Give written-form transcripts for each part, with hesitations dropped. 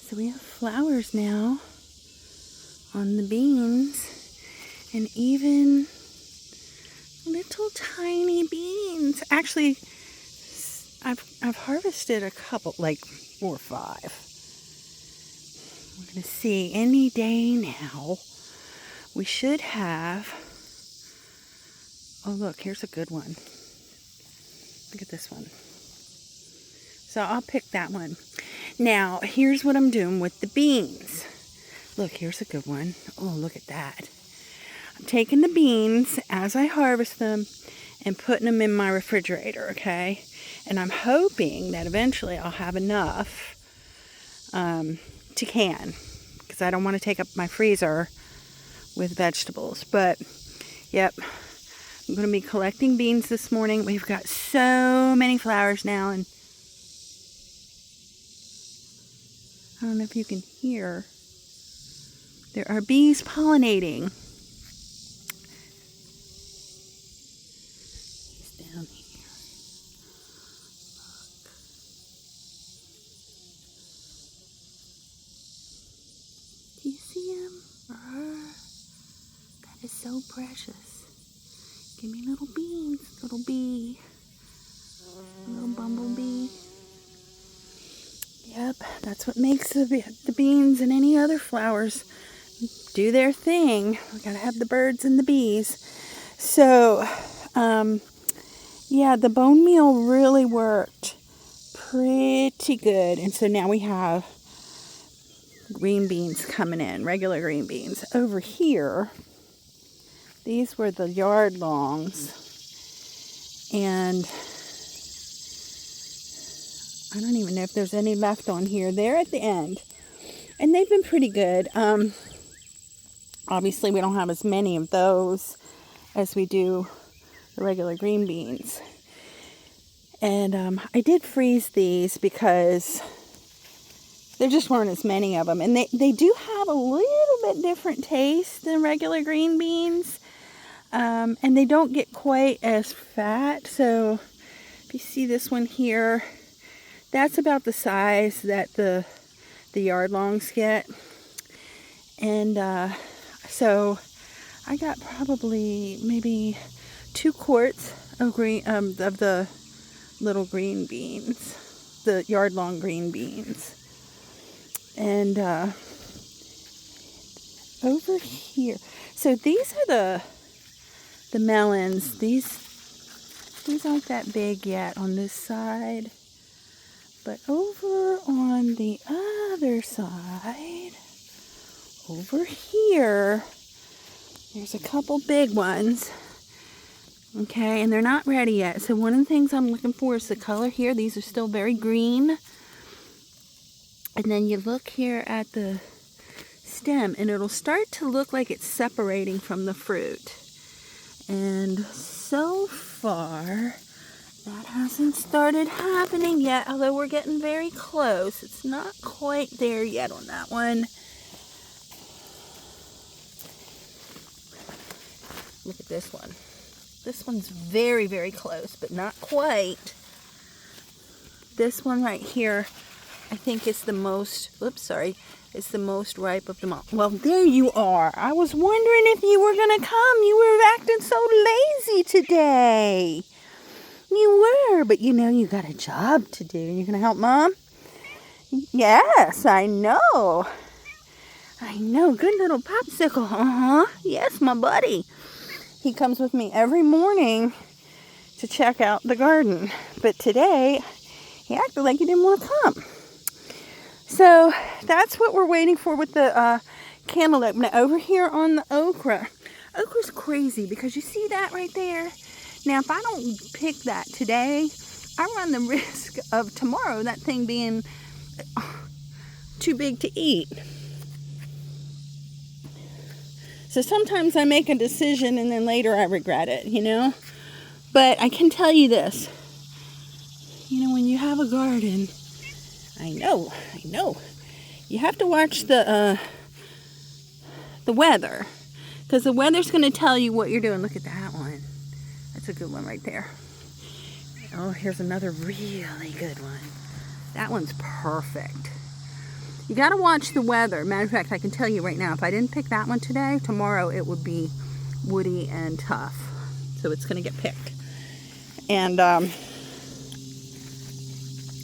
So we have flowers now on the beans, and even little tiny beans. Actually, I've harvested a couple, like 4 or 5. We're going to see any day now. We should have, oh look, here's a good one. Look at this one. So I'll pick that one. Now, here's what I'm doing with the beans. Look, here's a good one. Oh, look at that. I'm taking the beans as I harvest them and putting them in my refrigerator, okay? And I'm hoping that eventually I'll have enough to can, because I don't want to take up my freezer with vegetables. But, yep, I'm going to be collecting beans this morning. We've got so many flowers now, and I don't know if you can hear. There are bees pollinating. He's down here. Look. Do you see him? Or her? That is so precious. Give me little beans, little bee. Little bumblebee. Yep, that's what makes the beans and any other flowers do their thing. We gotta have the birds and the bees. So, yeah, the bone meal really worked pretty good. And so now we have green beans coming in, regular green beans. Over here, these were the yard longs. And I don't even know if there's any left on here. They're at the end. And they've been pretty good. Obviously, we don't have as many of those as we do the regular green beans. And I did freeze these because there just weren't as many of them. And they do have a little bit different taste than regular green beans. And they don't get quite as fat. So if you see this one here, that's about the size that the yard longs get. And so I got probably maybe 2 quarts of the little green beans, the yard long green beans. And over here, so these are the melons. These aren't that big yet on this side. But over on the other side, over here, there's a couple big ones. Okay, and they're not ready yet. So one of the things I'm looking for is the color here. These are still very green. And then you look here at the stem, and it'll start to look like it's separating from the fruit. And so far, that hasn't started happening yet, although we're getting very close. It's not quite there yet on that one. Look at this one. This one's very, very close, but not quite. This one right here, I think is the most, it's the most ripe of them all. Well, there you are. I was wondering if you were going to come. You were acting so lazy today. You were, but you know you got a job to do. You gonna help Mom? Yes, I know. I know. Good little popsicle. Yes, my buddy. He comes with me every morning to check out the garden. But today, he acted like he didn't want to come. So that's what we're waiting for with the cantaloupe. Now over here on the okra. Okra's crazy because you see that right there? Now, if I don't pick that today, I run the risk of tomorrow that thing being too big to eat. So sometimes I make a decision and then later I regret it, you know. But I can tell you this. You know, when you have a garden, I know. You have to watch the weather. Because the weather's going to tell you what you're doing. Look at that one. That's a good one right there. Oh, here's another really good one. That one's perfect. You got to watch the weather. Matter of fact, I can tell you right now, if I didn't pick that one today, tomorrow it would be woody and tough. So it's going to get picked. And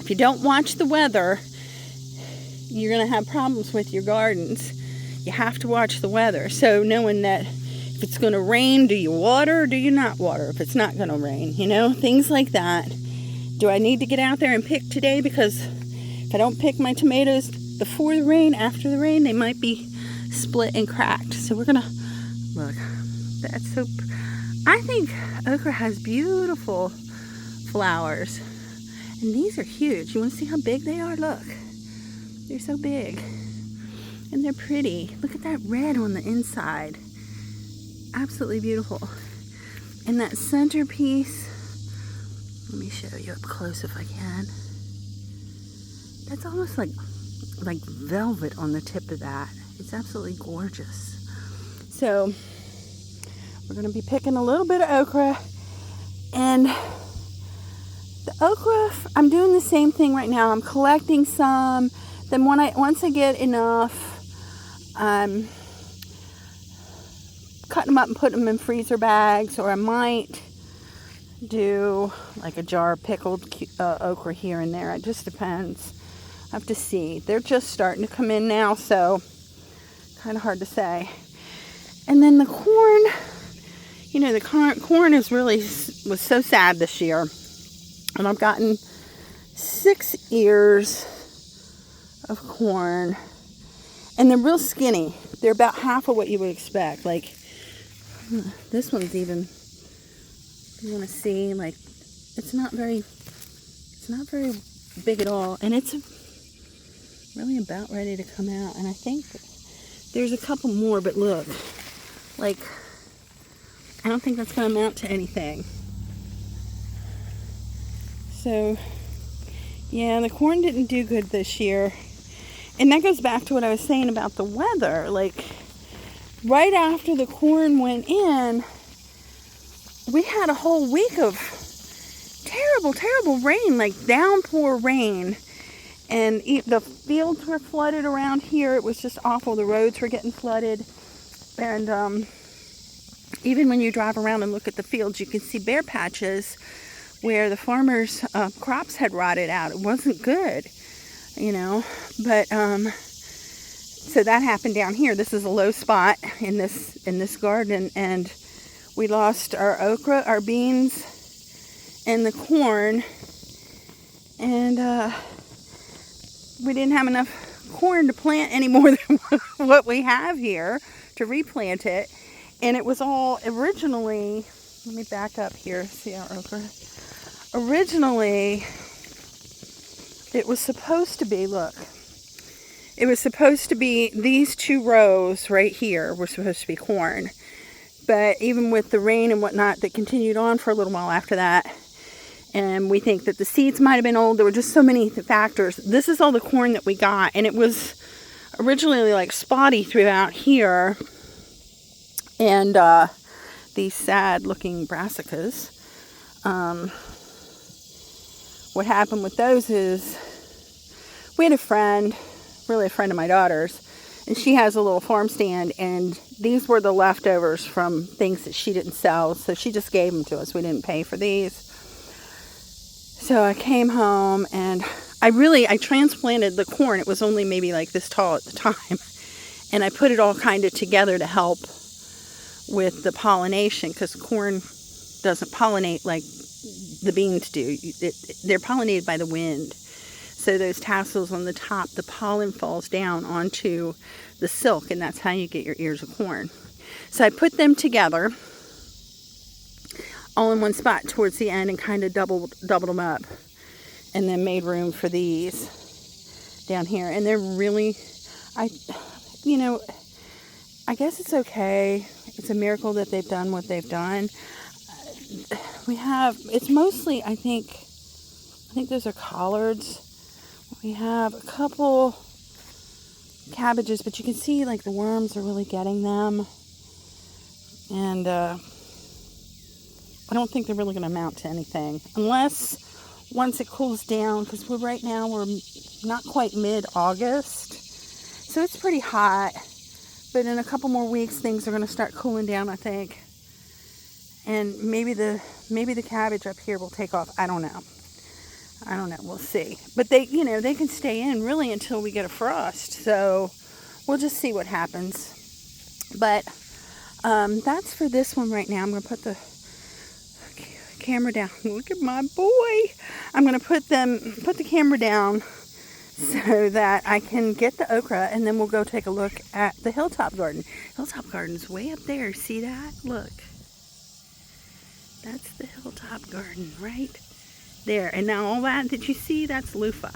if you don't watch the weather, you're going to have problems with your gardens. You have to watch the weather. So knowing that if it's going to rain, do you water or do you not water? If it's not going to rain, you know, things like that. Do I need to get out there and pick today? Because if I don't pick my tomatoes before the rain, after the rain, they might be split and cracked. So we're going to, look, that's so, I think okra has beautiful flowers. And these are huge. You want to see how big they are? Look, they're so big. And they're pretty. Look at that red on the inside. Absolutely beautiful. And that centerpiece, let me show you up close if I can. That's almost like velvet on the tip of that. It's absolutely gorgeous. So we're going to be picking a little bit of okra. And the okra, I'm doing the same thing right now. I'm collecting some. Then once I get enough, I'm cutting them up and putting them in freezer bags, or I might do like a jar of pickled okra here and there. It just depends. I have to see. They're just starting to come in now, so kind of hard to say. And then the corn, you know, the corn was so sad this year. And I've gotten 6 ears of corn. And they're real skinny. They're about half of what you would expect. Like, this one's even, you want to see, like, it's not very big at all. And it's really about ready to come out. And I think there's a couple more, but look, like, I don't think that's going to amount to anything. So, yeah, the corn didn't do good this year. And that goes back to what I was saying about the weather. Like, right after the corn went in, we had a whole week of terrible, terrible rain, like downpour rain. And the fields were flooded around here. It was just awful. The roads were getting flooded. And even when you drive around and look at the fields, you can see bare patches where the farmers' crops had rotted out. It wasn't good, you know. But so that happened down here. This is a low spot in this garden, and we lost our okra, our beans, and the corn, and we didn't have enough corn to plant any more than what we have here to replant it. And it was all originally, let me back up here, see our okra. Originally, it was supposed to be, look, it was supposed to be these 2 rows right here were supposed to be corn. But even with the rain and whatnot that continued on for a little while after that, and we think that the seeds might have been old, there were just so many factors. This is all the corn that we got, and it was originally like spotty throughout here. And these sad looking brassicas. What happened with those is we had a friend, really a friend of my daughter's, and she has a little farm stand, and these were the leftovers from things that she didn't sell, so she just gave them to us. We didn't pay for these. So I came home, and I transplanted the corn. It was only maybe like this tall at the time, and I put it all kind of together to help with the pollination, because corn doesn't pollinate like the beans do. They're pollinated by the wind. So those tassels on the top, the pollen falls down onto the silk, and that's how you get your ears of corn. So I put them together all in one spot towards the end and kind of doubled them up, and then made room for these down here. And they're really, I guess it's okay. It's a miracle that they've done what they've done. It's mostly, I think those are collards. We have a couple cabbages, but you can see like the worms are really getting them. And I don't think they're really going to amount to anything. Unless once it cools down, because right now we're not quite mid-August. So it's pretty hot, but in a couple more weeks things are going to start cooling down, I think. And maybe the cabbage up here will take off. I don't know. We'll see. But they can stay in really until we get a frost. So we'll just see what happens. But that's for this one right now. I'm going to put the camera down. Look at my boy. I'm going to put the camera down so that I can get the okra, and then we'll go take a look at the hilltop garden. Hilltop garden's way up there. See that? Look. That's the hilltop garden right there. And now all that you see, that's loofah.